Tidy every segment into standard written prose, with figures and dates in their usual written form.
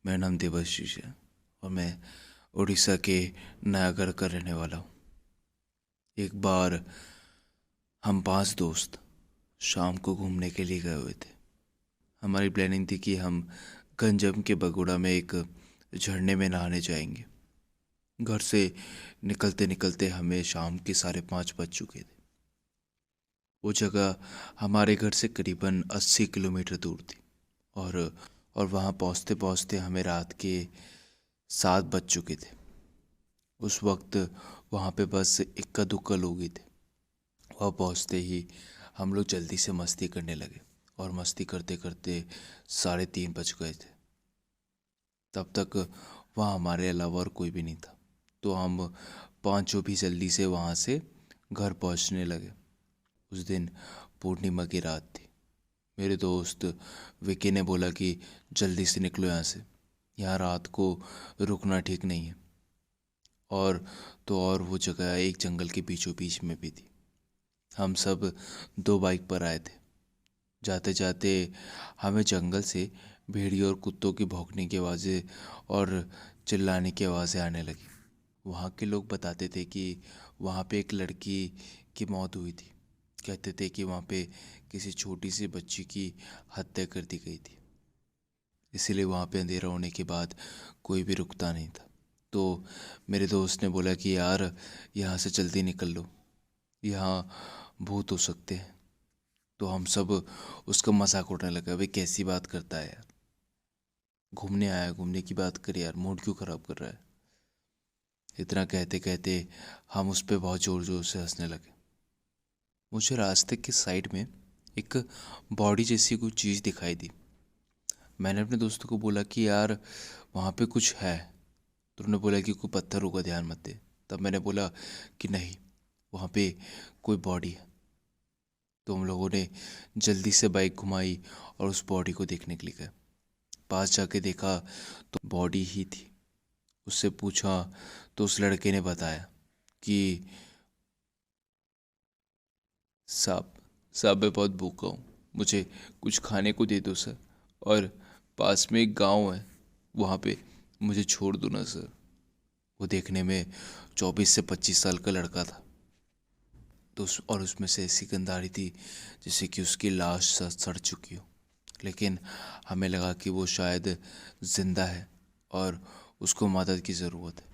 मेरा नाम देवाशीष है और मैं उड़ीसा के नयागढ़ का रहने वाला हूँ। एक बार हम 5 दोस्त शाम को घूमने के लिए गए हुए थे। हमारी प्लानिंग थी कि हम गंजम के बगुड़ा में एक झरने में नहाने जाएंगे। घर से निकलते निकलते हमें शाम के 5:30 बज चुके थे। वो जगह हमारे घर से करीबन 80 किलोमीटर दूर थी और वहाँ पहुँचते पहुँचते हमें रात के 7 बज चुके थे। उस वक्त वहाँ पे बस इक्का दुक्का लोग ही थे। वहाँ पहुँचते ही हम लोग जल्दी से मस्ती करने लगे और मस्ती करते करते 3:30 बज गए थे। तब तक वहाँ हमारे अलावा और कोई भी नहीं था, तो हम पांचों भी जल्दी से वहाँ से घर पहुँचने लगे। उस दिन पूर्णिमा की रात थी। मेरे दोस्त विकी ने बोला कि जल्दी से निकलो यहाँ रात को रुकना ठीक नहीं है। और वो जगह एक जंगल के बीचों बीच में भी थी। हम सब 2 बाइक पर आए थे। जाते जाते हमें जंगल से भेड़ियों और कुत्तों की भौंकने की आवाज़ें और चिल्लाने की आवाज़ें आने लगी। वहाँ के लोग बताते थे कि वहाँ पे एक लड़की की मौत हुई थी। कहते थे कि वहाँ पे किसी छोटी सी बच्ची की हत्या कर दी गई थी। इसीलिए वहाँ पे अंधेरा होने के बाद कोई भी रुकता नहीं था। तो मेरे दोस्त ने बोला कि यार यहाँ से जल्दी निकल लो, यहाँ भूत हो सकते हैं। तो हम सब उसका मजाक उड़ाने लगा, भाई कैसी बात करता है यार, घूमने आया, घूमने की बात कर यार, मूड क्यों ख़राब कर रहा है। इतना कहते कहते हम उस पर बहुत ज़ोर ज़ोर से हंसने लगे। मुझे रास्ते के साइड में एक बॉडी जैसी कोई चीज़ दिखाई दी। मैंने अपने दोस्तों को बोला कि यार वहाँ पे कुछ है। तो उन्होंने बोला कि कोई पत्थर होगा, ध्यान मत दे। तब मैंने बोला कि नहीं, वहाँ पे कोई बॉडी है। तो हम लोगों ने जल्दी से बाइक घुमाई और उस बॉडी को देखने के लिए गए। पास जाके देखा तो बॉडी ही थी। उससे पूछा तो उस लड़के ने बताया कि साहब साहब मैं बहुत भूखा हूँ, मुझे कुछ खाने को दे दो सर, और पास में एक गांव है, वहाँ पे मुझे छोड़ दो ना सर। वो देखने में 24 से 25 साल का लड़का था। तो उसमें से ऐसी गंध आ रही थी जैसे कि उसकी लाश सड़ चुकी हो। लेकिन हमें लगा कि वो शायद ज़िंदा है और उसको मदद की ज़रूरत है।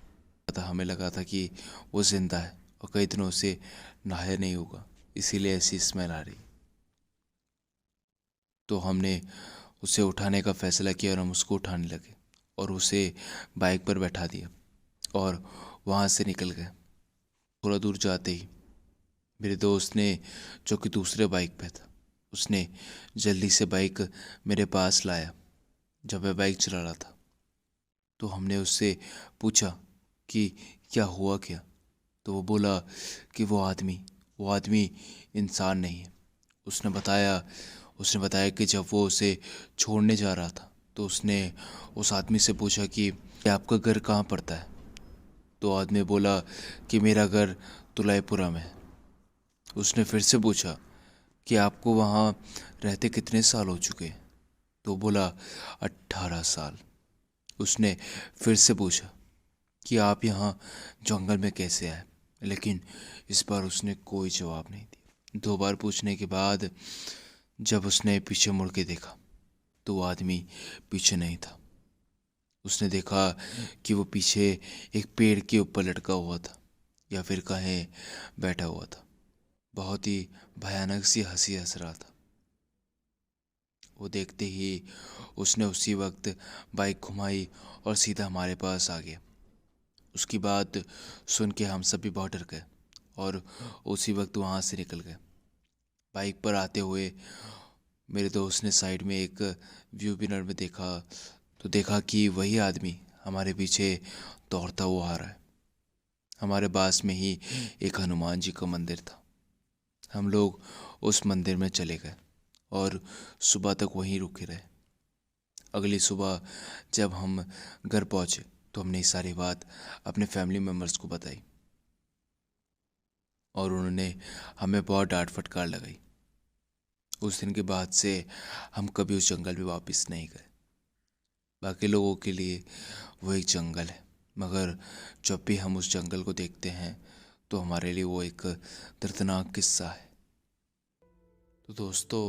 हमें लगा था कि वो ज़िंदा है और कई दिनों से नहाया नहीं होगा, इसीलिए ऐसी स्मेल आ रही। तो हमने उसे उठाने का फ़ैसला किया और हम उसको उठाने लगे और उसे बाइक पर बैठा दिया और वहाँ से निकल गए। थोड़ा दूर जाते ही मेरे दोस्त ने, जो कि दूसरे बाइक पे था, उसने जल्दी से बाइक मेरे पास लाया जब मैं बाइक चला रहा था। तो हमने उससे पूछा कि क्या हुआ क्या। तो वो बोला कि वो आदमी इंसान नहीं है। उसने बताया कि जब वो उसे छोड़ने जा रहा था तो उसने उस आदमी से पूछा कि आपका घर कहाँ पड़ता है। तो आदमी बोला कि मेरा घर तुलाईपुरा में है। उसने फिर से पूछा कि आपको वहाँ रहते कितने साल हो चुके हैं। तो बोला 18 साल। उसने फिर से पूछा कि आप यहाँ जंगल में कैसे आए, लेकिन इस बार उसने कोई जवाब नहीं दिया। 2 बार पूछने के बाद जब उसने पीछे मुड़ के देखा तो वो आदमी पीछे नहीं था। उसने देखा कि वो पीछे एक पेड़ के ऊपर लटका हुआ था, या फिर कहें बैठा हुआ था। बहुत ही भयानक सी हंसी हंस रहा था। वो देखते ही उसने उसी वक्त बाइक घुमाई और सीधा हमारे पास आ गया। उसकी बात सुन के हम सब भी बहुत डर गए और उसी वक्त वहाँ से निकल गए। बाइक पर आते हुए मेरे दोस्त ने साइड में एक व्यू मिरर में देखा कि वही आदमी हमारे पीछे दौड़ता हुआ आ रहा है। हमारे पास में ही एक हनुमान जी का मंदिर था। हम लोग उस मंदिर में चले गए और सुबह तक वहीं रुके रहे। अगली सुबह जब हम घर पहुँचे तो हमने ये सारी बात अपने फैमिली मेम्बर्स को बताई और उन्होंने हमें बहुत डांट फटकार लगाई। उस दिन के बाद से हम कभी उस जंगल में वापस नहीं गए। बाकी लोगों के लिए वो एक जंगल है, मगर जब भी हम उस जंगल को देखते हैं तो हमारे लिए वो एक दर्दनाक किस्सा है। तो दोस्तों,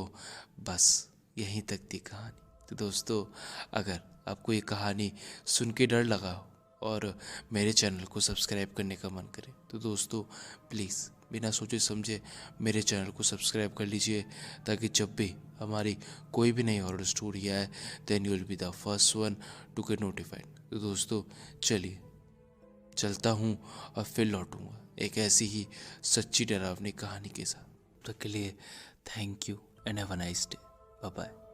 बस यहीं तक थी कहानी। तो दोस्तों, अगर आपको ये कहानी सुन के डर लगा हो और मेरे चैनल को सब्सक्राइब करने का मन करे तो दोस्तों प्लीज़ बिना सोचे समझे मेरे चैनल को सब्सक्राइब कर लीजिए, ताकि जब भी हमारी कोई भी नई हॉरर स्टोरी आए then you will be the first one to get notified. तो दोस्तों चलिए, चलता हूँ और फिर लौटूंगा एक ऐसी ही सच्ची डरावनी कहानी के साथ। तब तक के लिए thank you and have a nice day. Bye bye.